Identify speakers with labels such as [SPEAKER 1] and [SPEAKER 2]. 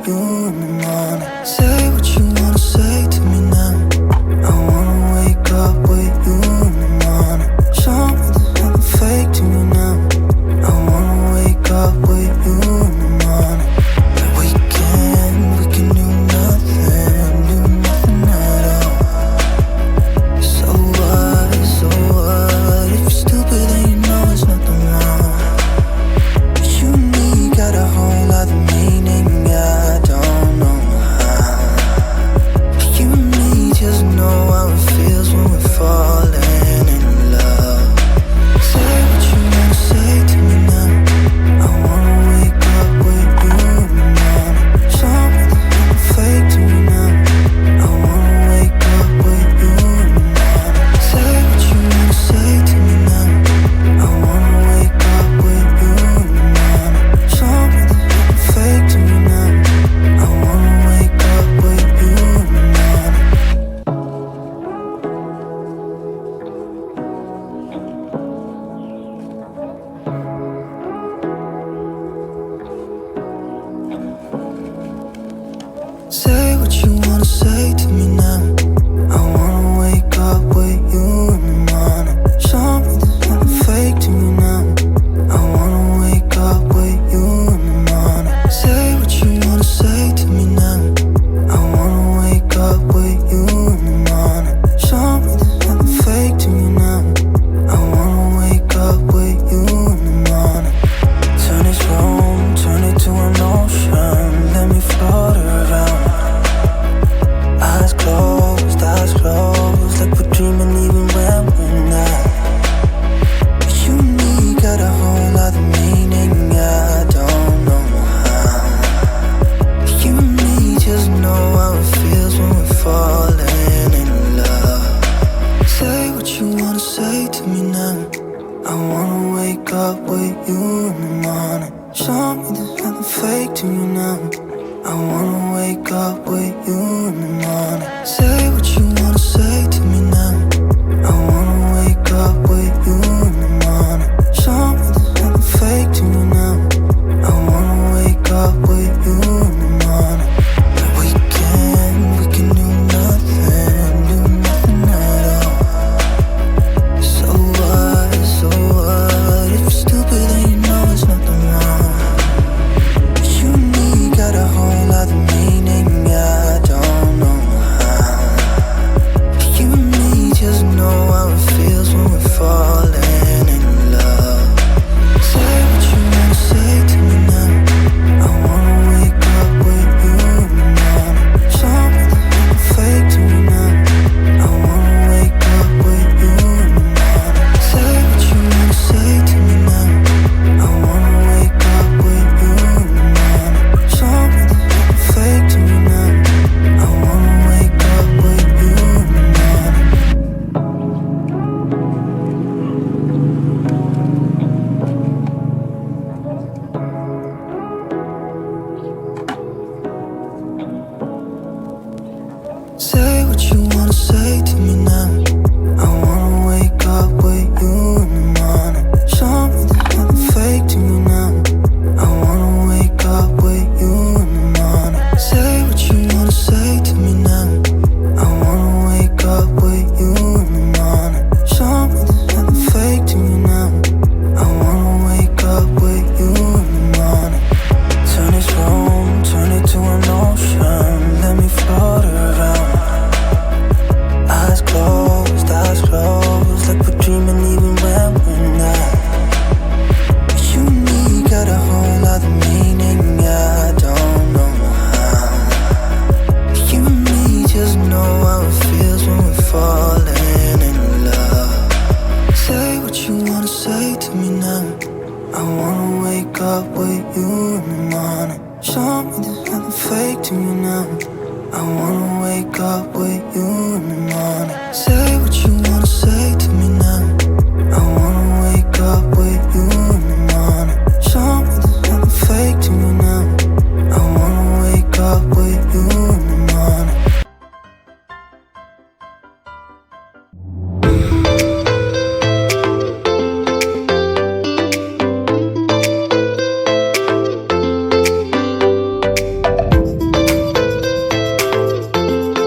[SPEAKER 1] with you in the morning. Say what you wanna say to me now. I wanna wake up with you in the morning. Show me there's nothing fake to me now. I wanna wake up with you in the morning. But we can do nothing at all. So what, if you're stupid then you know it's nothing wrong. You and me got a whole other meaning, I don't know how. You and me just know how it feels when we're falling in love. Say what you wanna say to me now. I wanna wake up with you in the morning. Show me there's nothing fake to me now. I wanna wake up with you in the morning. Say what you wanna say to me now. I wanna wake up with you in the morning. Show me there's nothing fake to me now. I wanna wake up with you in the morning. Say what you wanna say to me now. I wanna wake up with you in the morning. Show me there's nothing fake to me now. I wanna wake up with you in the morning. Say what you wanna say to me now. I wanna wake up with you in the morning. Show me there's nothing fake to me now. I wanna wake up with you in the morning. Turn this room, turn it to an ocean. Let me float around. Eyes closed, like we're dreaming even when we're not. You and me got a whole other meaning, I don't know how. You and me just know how it feels when we're falling in love. Say what you wanna say to me now. I wanna wake up with you in the morning. Show me there's nothing fake to me now. I wanna wake up with you in the morning. Say what you wanna say to me now. I wanna wake up with you in the morning. Show me there's nothing fake to me now. I wanna wake up with you in the morning. But we can do nothing at all. So what, if you're stupid then you know it's nothing wrong. You and me got a whole other meaning, I don't know how. You and me just know how it feels when we're falling in love. Say what you wanna say to me now. I wanna wake up with you in the morning. Show me there's nothing fake to me now. I wanna wake up with you in the morning. Say what you wanna say to me now. I wanna wake up with you in the morning. Show me there's nothing fake to me now. I wanna wake up with you in the morning. Say what you wanna say to me now. I wanna wake up with you in the morning. Show me there's nothing fake to me now. I wanna wake up with you in the morning. Say what you wanna say to me now. I wanna wake up with you in the morning. Show me there's nothing fake to me now. I wanna wake up with you in the morning. Turn this room, turn it to an ocean. Let me float around. Eyes closed, like we're dreaming even when we're not. You and me got a whole other meaning, I don't know how. You and me just know how it feels when we're falling in love. Say what you wanna say to me now. I wanna wake up with you in the morning. Show me there's nothing fake to me now. I wanna wake up with you in the morning. Say what you wanna say to me now.